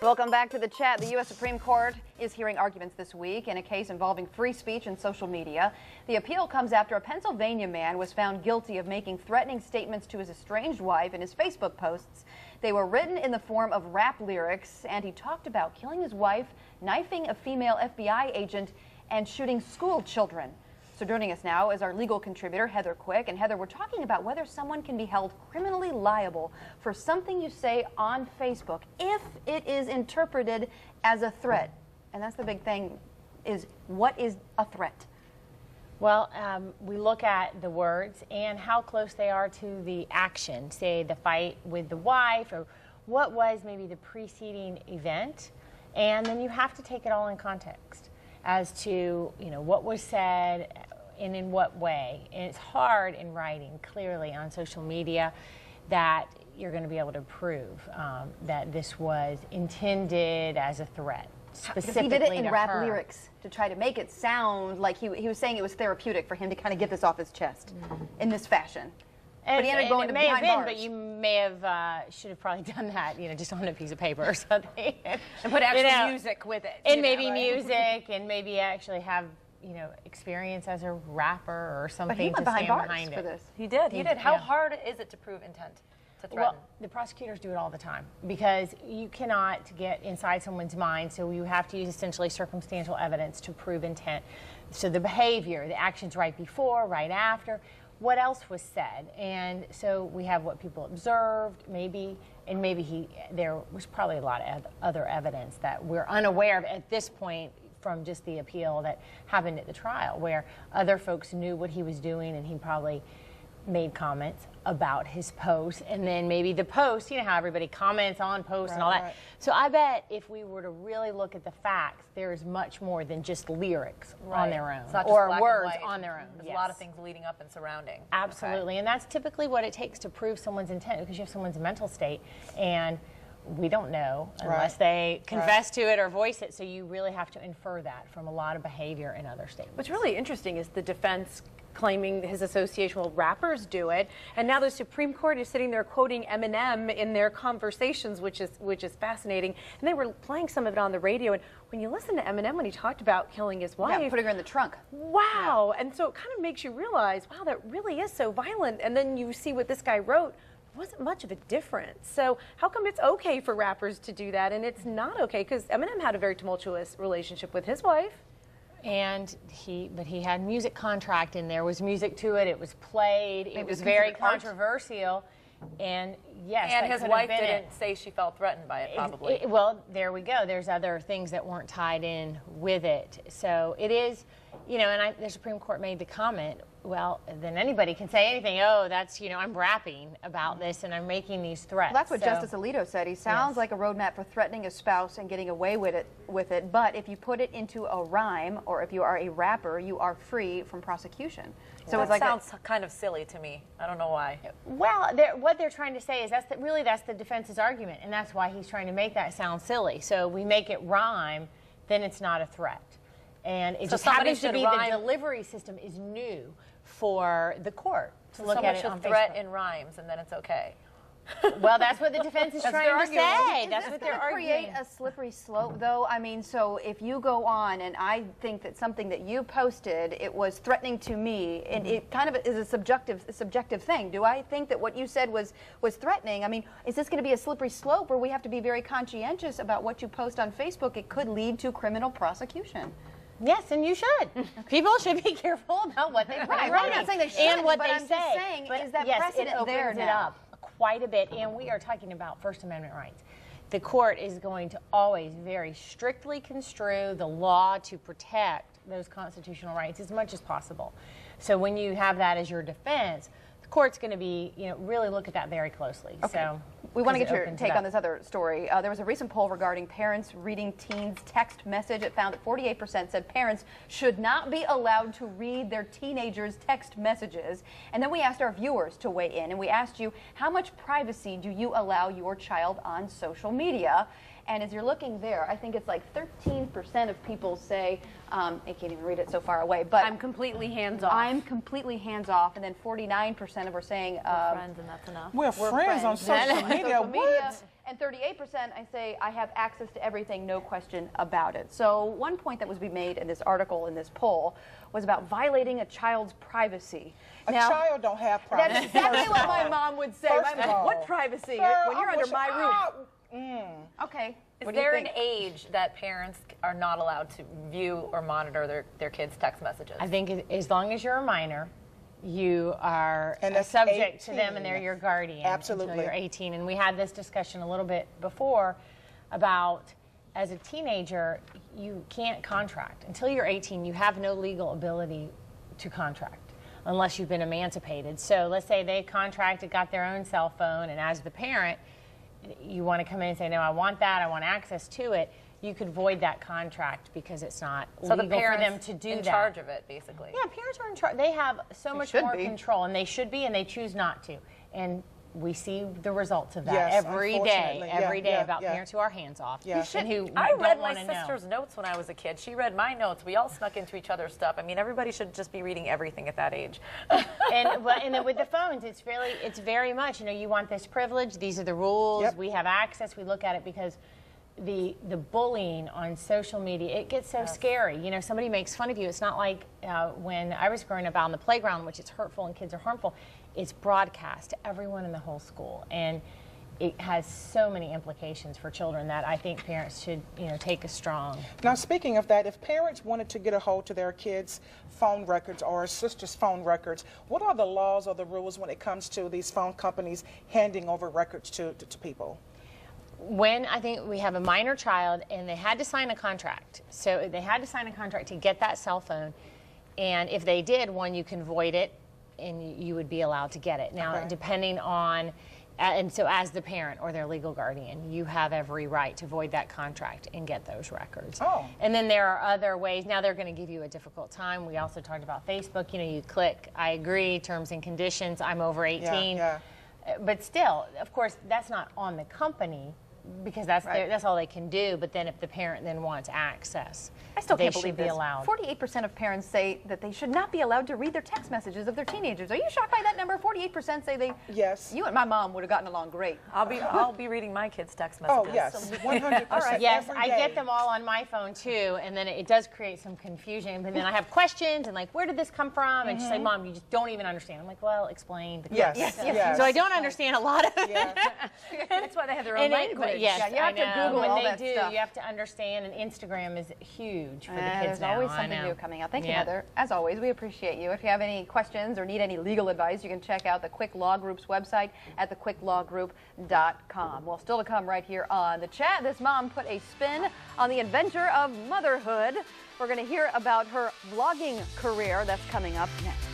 Welcome back to the chat. The U.S. Supreme Court is hearing arguments this week in a case involving free speech and social media. The appeal comes after a Pennsylvania man was found guilty of making threatening statements to his estranged wife in his Facebook posts. They were written in the form of rap lyrics, and he talked about killing his wife, knifing a female FBI agent, and shooting school children. So joining us now is our legal contributor, Heather Quick. And Heather, we're talking about whether someone can be held criminally liable for something you say on Facebook if it is interpreted as a threat. And that's the big thing, is what is a threat? Well, we look at the words and how close they are to the action, say the fight with the wife, or what was maybe the preceding event. And then you have to take it all in context as to, what was said and in what way. And it's hard in writing clearly on social media that you're going to be able to prove that this was intended as a threat. Specifically, he did it in rap lyrics to try to make it sound like he was saying it was therapeutic for him to kind of get this off his chest in this fashion. But he ended up going to behind bars. But you may have should have probably done that, just on a piece of paper or something, and put actual music with it, and maybe music, and maybe actually have experience as a rapper or something. But he went behind bars for this. He did. He did. How hard is it to prove intent to threaten? Well, the prosecutors do it all the time because you cannot get inside someone's mind, so you have to use essentially circumstantial evidence to prove intent. So the behavior, the actions right before, right after, what else was said, and so we have what people observed, maybe there was probably a lot of other evidence that we're unaware of at this point from just the appeal that happened at the trial, where other folks knew what he was doing, and he probably made comments about his post, and then maybe the post, how everybody comments on posts and all that. Right. So I bet if we were to really look at the facts, there is much more than just lyrics on their own, or words on their own. There's a lot of things leading up and surrounding. Absolutely, and that's typically what it takes to prove someone's intent, because you have someone's mental state, and we don't know unless they confess to it or voice it, so you really have to infer that from a lot of behavior and other statements. What's really interesting is the defense claiming his association with rappers do it, and now the Supreme Court is sitting there quoting Eminem in their conversations, which is fascinating. And they were playing some of it on the radio, and when you listen to Eminem when he talked about killing his wife, putting her in the trunk. Wow! And so it kind of makes you realize, wow, that really is so violent. And then you see what this guy wrote. Wasn't much of a difference. So how come it's okay for rappers to do that and it's not okay? Because Eminem had a very tumultuous relationship with his wife. And he had music contract, and there was music to it. It was played. It was very controversial. And yes, and his wife didn't say she felt threatened by it, probably. Well, there we go. There's other things that weren't tied in with it. So it is, and the Supreme Court made the comment, well, then anybody can say anything. Oh, that's, I'm rapping about this and I'm making these threats. Well, that's what Justice Alito said. He sounds like a roadmap for threatening a spouse and getting away with it. But if you put it into a rhyme, or if you are a rapper, you are free from prosecution. So it sounds kind of silly to me. I don't know why. Well, what they're trying to say is that's the defense's argument, and that's why he's trying to make that sound silly. So we make it rhyme, then it's not a threat. And it just happens to be the delivery system is new for the court to look at it on Facebook. Threat in rhymes, and then it's okay. Well, that's what the defense is trying to say. That's what they're arguing. Create a slippery slope, though. I mean, so if you go on and I think that something that you posted, it was threatening to me, and it kind of is a subjective thing. Do I think that what you said was threatening? I mean, is this going to be a slippery slope where we have to be very conscientious about what you post on Facebook? It could lead to criminal prosecution. Yes, and you should. People should be careful about what they put I'm not saying they should, and what but they I'm say. Just saying, is that precedent it opens there it now? up quite a bit, and we are talking about First Amendment rights. The court is going to always very strictly construe the law to protect those constitutional rights as much as possible. So when you have that as your defense, the court's going to be, really look at that very closely. Okay. So we want to get your take on this other story. There was a recent poll regarding parents reading teens' text message. It found that 48% said parents should not be allowed to read their teenagers' text messages. And then we asked our viewers to weigh in, and we asked you, how much privacy do you allow your child on social media? And as you're looking there, I think it's like 13% of people say, I can't even read it so far away, but I'm completely hands-off. I'm completely hands-off, and then 49% of are saying we're friends, and that's enough. We're friends on social media. What? And 38% I say I have access to everything, no question about it. So one point that was being made in this article, in this poll, was about violating a child's privacy. A child don't have privacy. That's exactly first what of my all. mom would say. First of all. What privacy? Girl, when you're I under wish- my roof. Okay. Is What do you there an think? age that parents are not allowed to view or monitor their kids' text messages? I think as long as you're a minor, you are And that's subject to them 18. and they're your guardian Absolutely. until you're 18. And we had this discussion a little bit before about as a teenager, you can't contract. Until you're 18, you have no legal ability to contract unless you've been emancipated. So let's say they contracted, got their own cell phone, and as the parent, you want to come in and say, no, I want that, I want access to it. You could void that contract because it's not So the legal for them parents to do in that. charge of it, basically. Yeah, parents are in charge. They have so much should more be. control, and they should be, and they choose not to. And we see the results of that Yes, every day, unfortunately. every day Yeah, about yeah. parents who are hands off Yeah. and who I don't read my wanna know. sister's notes when I was a kid. She read my notes. We all snuck into each other's stuff. I mean, everybody should just be reading everything at that age. and then with the phones, it's very much, you want this privilege. These are the rules. Yep. We have access. We look at it because the bullying on social media, it gets so scary. Somebody makes fun of you. It's not like when I was growing up out on the playground, which is hurtful and kids are harmful. It's broadcast to everyone in the whole school, and it has so many implications for children that I think parents should, take a strong. Now, speaking of that, if parents wanted to get a hold to their kids' phone records or a sister's phone records, what are the laws or the rules when it comes to these phone companies handing over records to people? When I think we have a minor child and they had to sign a contract. So they had to sign a contract to get that cell phone. And if they did, you can void it and you would be allowed to get it. Now, Okay. depending on, and so as the parent or their legal guardian, you have every right to void that contract and get those records. Oh. And then there are other ways. Now they're going to give you a difficult time. We also talked about Facebook. You click, I agree, terms and conditions, I'm over 18. Yeah. But still, of course, that's not on the company because that's Right. that's all they can do. But then if the parent then wants access, I still they can't should believe be this. allowed. 48% of parents say that they should not be allowed to read their text messages of their teenagers. Are you shocked by that number? 48% say they. Yes. You and my mom would have gotten along great. I'll be reading my kids' text Oh, messages. yes, 100%. Yes, every I day. get them all on my phone too, and then it does create some confusion. But then I have questions and where did this come from? And she's like, Mom, you just don't even understand. I'm like, well, explain. Yes, yes. So I don't understand a lot of it. Yeah. That's why they have their own language. Yes, yeah, you have I know. to Google when all they that do, stuff. you have to understand. And Instagram is huge for the kids There's now. always I something know. new coming out. Thank you, Yeah. Heather. As always, we appreciate you. If you have any questions or need any legal advice, you can check out the Quick Law Group's website at thquicklawgroup.com. Well, still to come right here on The Chat, this mom put a spin on the adventure of motherhood. We're going to hear about her vlogging career. That's coming up next.